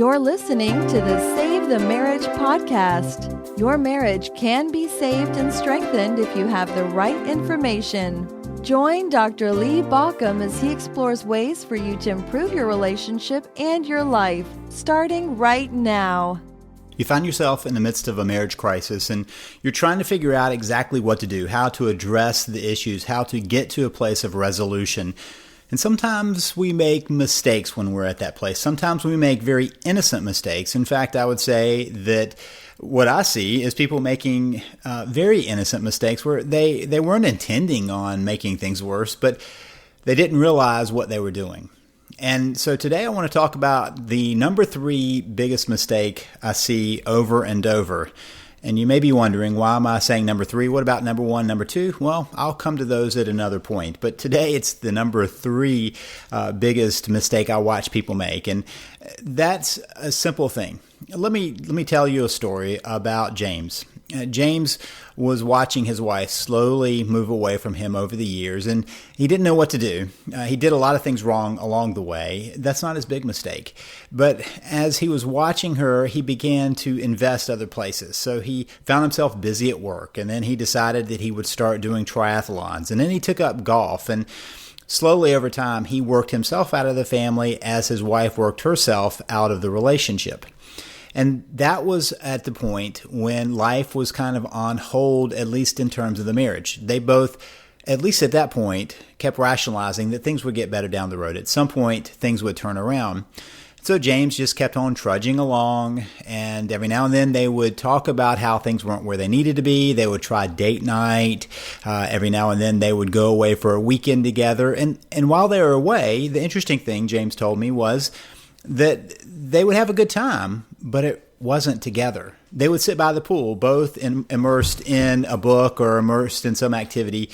You're listening to the Save the Marriage podcast. Your marriage can be saved and strengthened if you have the right information. Join Dr. Lee Baucom as he explores ways for you to improve your relationship and your life, starting right now. You find yourself in the midst of a marriage crisis and you're trying to figure out exactly what to do, how to address the issues, how to get to a place of resolution. And sometimes we make mistakes when we're at that place. Sometimes we make very innocent mistakes. In fact, I would say that what I see is people making very innocent mistakes where they weren't intending on making things worse, but they didn't realize what they were doing. And so today I want to talk about the number 3 biggest mistake I see over and over. And you may be wondering, why am I saying number 3? What about number 1, number 2? Well, I'll come to those at another point. But today it's the number 3 biggest mistake I watch people make. And that's a simple thing. Let me tell you a story about James. James was watching his wife slowly move away from him over the years, and he didn't know what to do. He did a lot of things wrong along the way. That's not his big mistake. But as he was watching her, he began to invest other places. So he found himself busy at work, and then he decided that he would start doing triathlons, and then he took up golf, and slowly over time, he worked himself out of the family as his wife worked herself out of the relationship. And that was at the point when life was kind of on hold, at least in terms of the marriage. They both, at least at that point, kept rationalizing that things would get better down the road. At some point, things would turn around. So James just kept on trudging along, and every now and then they would talk about how things weren't where they needed to be. They would try date night. Every now and then they would go away for a weekend together. And while they were away, the interesting thing James told me was that they would have a good time, but it wasn't together. They would sit by the pool, both immersed in a book or immersed in some activity.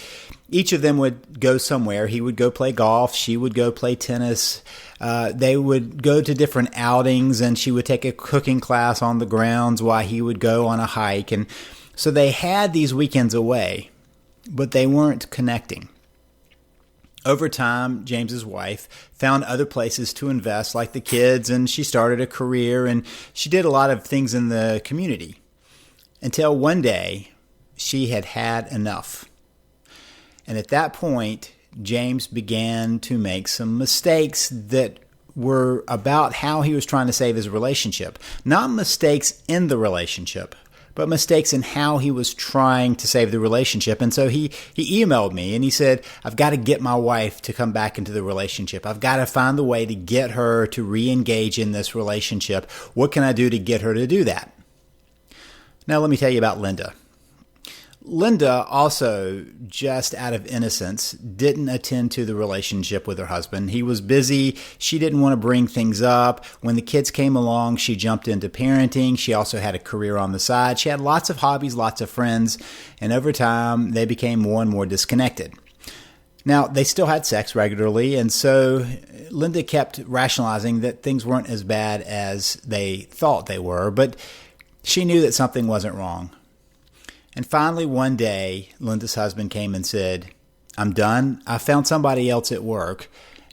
Each of them would go somewhere. He would go play golf. She would go play tennis. They would go to different outings, and she would take a cooking class on the grounds while he would go on a hike. And so they had these weekends away, but they weren't connecting. Over time, James's wife found other places to invest, like the kids, and she started a career, and she did a lot of things in the community. Until one day, she had had enough. And at that point, James began to make some mistakes that were about how he was trying to save his relationship. Not mistakes in the relationship, but mistakes in how he was trying to save the relationship. And so he emailed me and he said, I've got to get my wife to come back into the relationship. I've got to find a way to get her to re-engage in this relationship. What can I do to get her to do that? Now let me tell you about Linda. Linda also, just out of innocence, didn't attend to the relationship with her husband. He was busy. She didn't want to bring things up. When the kids came along, she jumped into parenting. She also had a career on the side. She had lots of hobbies, lots of friends, and over time, they became more and more disconnected. Now, they still had sex regularly, and so Linda kept rationalizing that things weren't as bad as they thought they were, but she knew that something wasn't wrong. And finally, one day, Linda's husband came and said, I'm done. I found somebody else at work,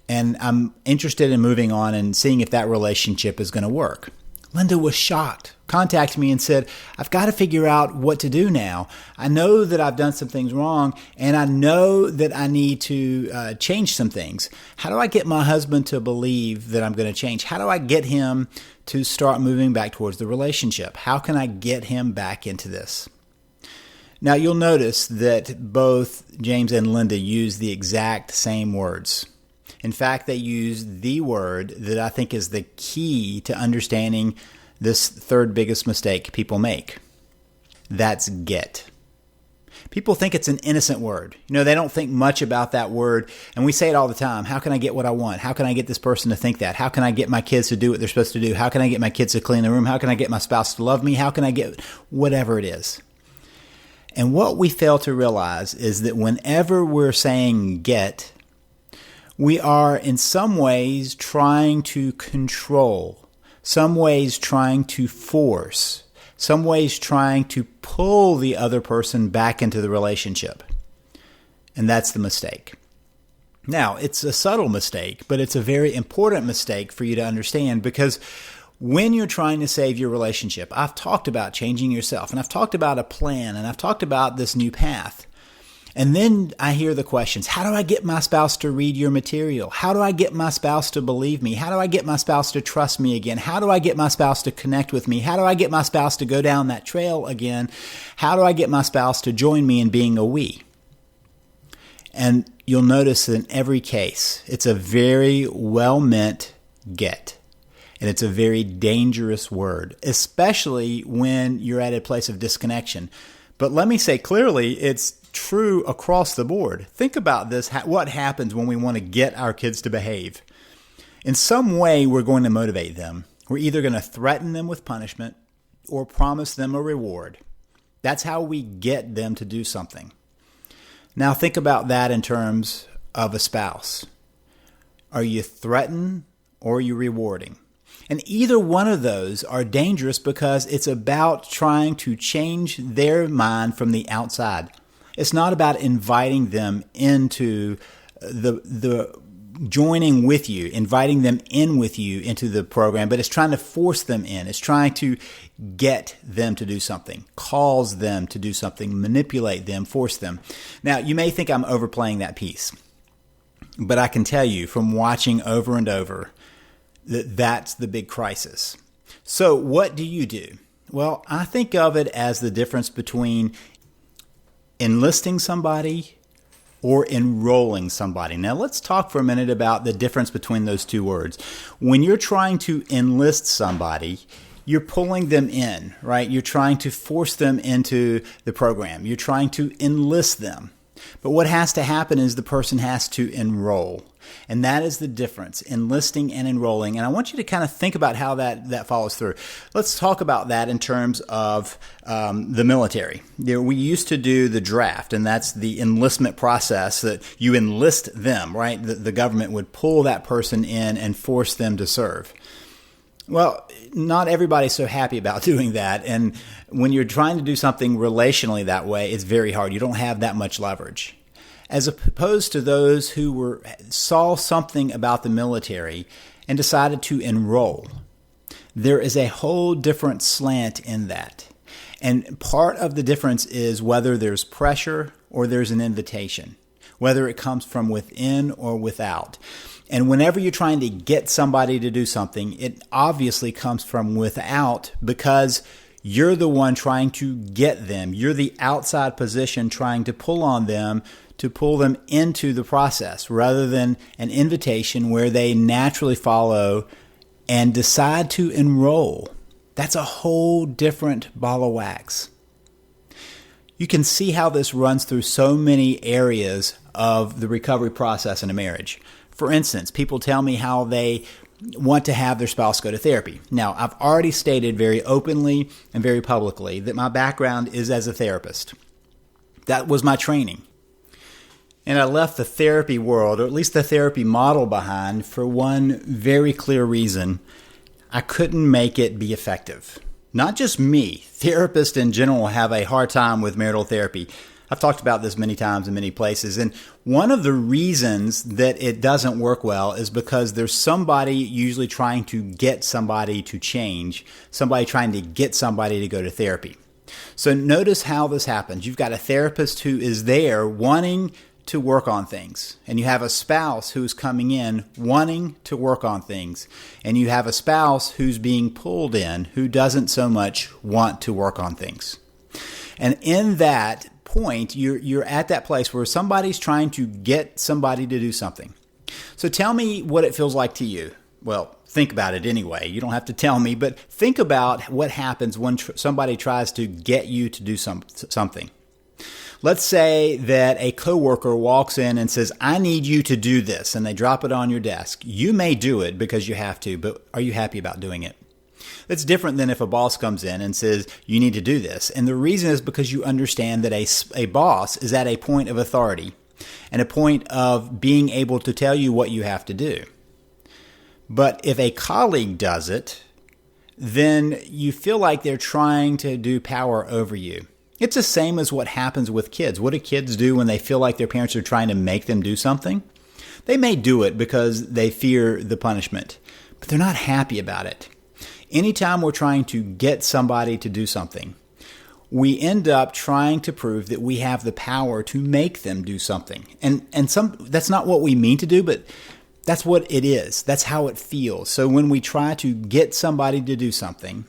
and I'm interested in moving on and seeing if that relationship is going to work. Linda was shocked, contacted me and said, I've got to figure out what to do now. I know that I've done some things wrong, and I know that I need to change some things. How do I get my husband to believe that I'm going to change? How do I get him to start moving back towards the relationship? How can I get him back into this? Now, you'll notice that both James and Linda use the exact same words. In fact, they use the word that I think is the key to understanding this third biggest mistake people make. That's get. People think it's an innocent word. They don't think much about that word, and we say it all the time. How can I get what I want? How can I get this person to think that? How can I get my kids to do what they're supposed to do? How can I get my kids to clean the room? How can I get my spouse to love me? How can I get whatever it is? And what we fail to realize is that whenever we're saying get, we are in some ways trying to control, some ways trying to force, some ways trying to pull the other person back into the relationship. And that's the mistake. Now, it's a subtle mistake, but it's a very important mistake for you to understand, because When you're trying to save your relationship, I've talked about changing yourself, and I've talked about a plan, and I've talked about this new path. And then I hear the questions, how do I get my spouse to read your material? How do I get my spouse to believe me? How do I get my spouse to trust me again? How do I get my spouse to connect with me? How do I get my spouse to go down that trail again? How do I get my spouse to join me in being a we? And you'll notice that in every case, it's a very well-meant get. And it's a very dangerous word, especially when you're at a place of disconnection. But let me say clearly, it's true across the board. Think about this. What happens when we want to get our kids to behave? In some way, we're going to motivate them. We're either going to threaten them with punishment or promise them a reward. That's how we get them to do something. Now think about that in terms of a spouse. Are you threatening or are you rewarding? And either one of those are dangerous because it's about trying to change their mind from the outside. It's not about inviting them into the joining with you, inviting them in with you into the program, but it's trying to force them in. It's trying to get them to do something, cause them to do something, manipulate them, force them. Now, you may think I'm overplaying that piece, but I can tell you from watching over and over that that's the big crisis. So what do? Well, I think of it as the difference between enlisting somebody or enrolling somebody. Now let's talk for a minute about the difference between those two words. When you're trying to enlist somebody, you're pulling them in, right? You're trying to force them into the program. You're trying to enlist them. But what has to happen is the person has to enroll. And that is the difference, enlisting and enrolling. And I want you to kind of think about how that follows through. Let's talk about that in terms of the military. We used to do the draft, and that's the enlistment process that you enlist them, right? The government would pull that person in and force them to serve. Well, not everybody's so happy about doing that. And when you're trying to do something relationally that way, it's very hard. You don't have that much leverage. As opposed to those who saw something about the military and decided to enroll. There is a whole different slant in that. And part of the difference is whether there's pressure or there's an invitation, whether it comes from within or without. And whenever you're trying to get somebody to do something, it obviously comes from without because you're the one trying to get them. You're the outside position trying to pull on them to pull them into the process rather than an invitation where they naturally follow and decide to enroll. That's a whole different ball of wax. You can see how this runs through so many areas of the recovery process in a marriage. For instance, people tell me how they want to have their spouse go to therapy. Now, I've already stated very openly and very publicly that my background is as a therapist. That was my training. And I left the therapy world, or at least the therapy model, behind for one very clear reason. I couldn't make it be effective. Not just me. Therapists in general have a hard time with marital therapy. I've talked about this many times in many places. And one of the reasons that it doesn't work well is because there's somebody usually trying to get somebody to change, somebody trying to get somebody to go to therapy. So notice how this happens. You've got a therapist who is there wanting to work on things. And you have a spouse who's coming in wanting to work on things. And you have a spouse who's being pulled in who doesn't so much want to work on things. And in that point, you're at that place where somebody's trying to get somebody to do something. So tell me what it feels like to you. Well, think about it anyway. You don't have to tell me, but think about what happens when somebody tries to get you to do something. Let's say that a coworker walks in and says, I need you to do this, and they drop it on your desk. You may do it because you have to, but are you happy about doing it? That's different than if a boss comes in and says, you need to do this. And the reason is because you understand that a boss is at a point of authority and a point of being able to tell you what you have to do. But if a colleague does it, then you feel like they're trying to do power over you. It's the same as what happens with kids. What do kids do when they feel like their parents are trying to make them do something? They may do it because they fear the punishment, but they're not happy about it. Anytime we're trying to get somebody to do something, we end up trying to prove that we have the power to make them do something. And that's not what we mean to do, but that's what it is. That's how it feels. So when we try to get somebody to do something,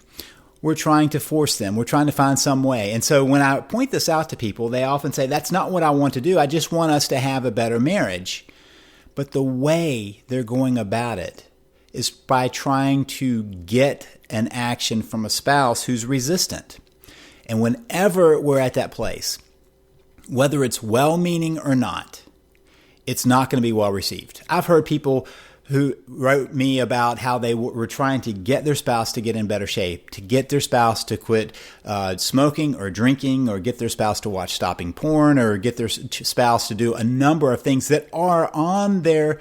we're trying to force them. We're trying to find some way. And so when I point this out to people, they often say, that's not what I want to do. I just want us to have a better marriage. But the way they're going about it is by trying to get an action from a spouse who's resistant. And whenever we're at that place, whether it's well-meaning or not, it's not going to be well received. I've heard people who wrote me about how they were trying to get their spouse to get in better shape, to get their spouse to quit smoking or drinking, or get their spouse to watch stopping porn, or get their spouse to do a number of things that are on the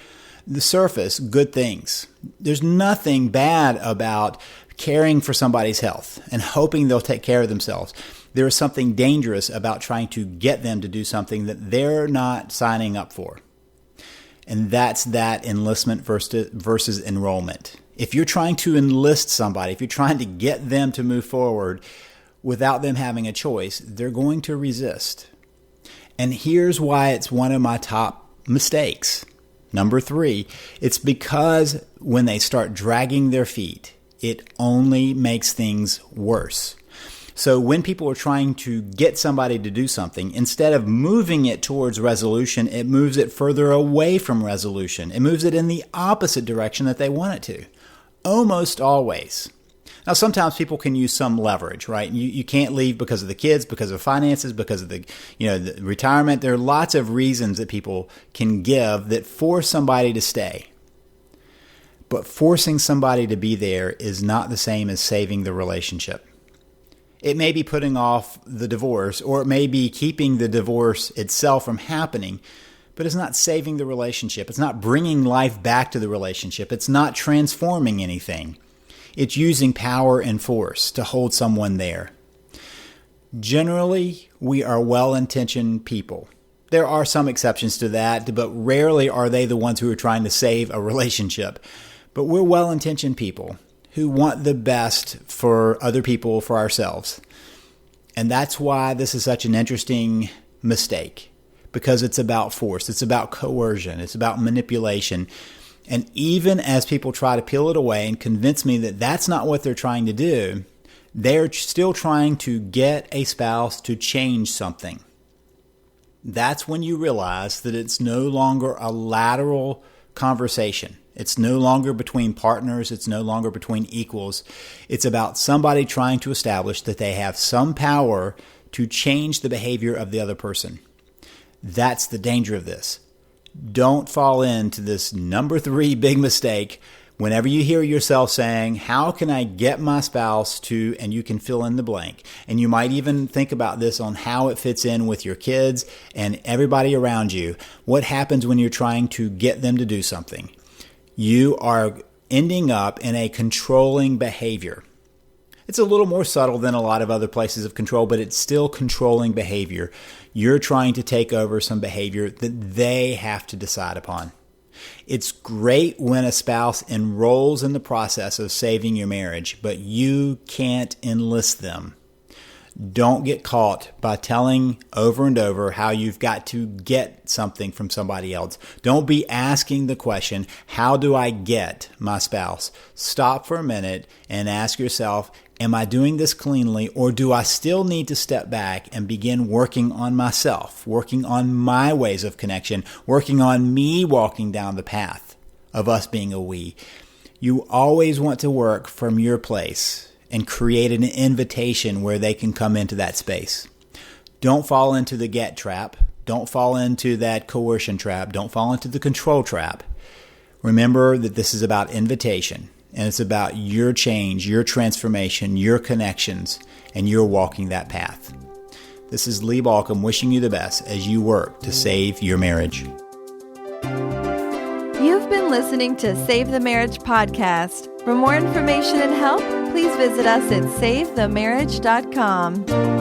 surface good things. There's nothing bad about caring for somebody's health and hoping they'll take care of themselves. There is something dangerous about trying to get them to do something that they're not signing up for. And that's that enlistment versus enrollment. If you're trying to enlist somebody, if you're trying to get them to move forward without them having a choice, they're going to resist. And here's why it's one of my top mistakes. Number 3, it's because when they start dragging their feet, it only makes things worse. So when people are trying to get somebody to do something, instead of moving it towards resolution, it moves it further away from resolution. It moves it in the opposite direction that they want it to. Almost always. Now, sometimes people can use some leverage, right? You can't leave because of the kids, because of finances, because of the retirement. There are lots of reasons that people can give that force somebody to stay. But forcing somebody to be there is not the same as saving the relationship. It may be putting off the divorce, or it may be keeping the divorce itself from happening, but it's not saving the relationship. It's not bringing life back to the relationship. It's not transforming anything. It's using power and force to hold someone there. Generally, we are well-intentioned people. There are some exceptions to that, but rarely are they the ones who are trying to save a relationship. But we're well-intentioned people who want the best for other people, for ourselves. And that's why this is such an interesting mistake, because it's about force, it's about coercion, it's about manipulation. And even as people try to peel it away and convince me that that's not what they're trying to do, they're still trying to get a spouse to change something. That's when you realize that it's no longer a lateral conversation. It's no longer between partners. It's no longer between equals. It's about somebody trying to establish that they have some power to change the behavior of the other person. That's the danger of this. Don't fall into this number 3 big mistake. Whenever you hear yourself saying, how can I get my spouse to, and you can fill in the blank. And you might even think about this on how it fits in with your kids and everybody around you. What happens when you're trying to get them to do something? You are ending up in a controlling behavior. It's a little more subtle than a lot of other places of control, but it's still controlling behavior. You're trying to take over some behavior that they have to decide upon. It's great when a spouse enrolls in the process of saving your marriage, but you can't enlist them. Don't get caught by telling over and over how you've got to get something from somebody else. Don't be asking the question, how do I get my spouse? Stop for a minute and ask yourself, am I doing this cleanly, or do I still need to step back and begin working on myself, working on my ways of connection, working on me walking down the path of us being a we? You always want to work from your place and create an invitation where they can come into that space. Don't fall into the get trap. Don't fall into that coercion trap. Don't fall into the control trap. Remember that this is about invitation, and it's about your change, your transformation, your connections, and you're walking that path. This is Lee Baucom wishing you the best as you work to save your marriage. You've been listening to Save the Marriage podcast. For more information and help, please visit us at SaveTheMarriage.com.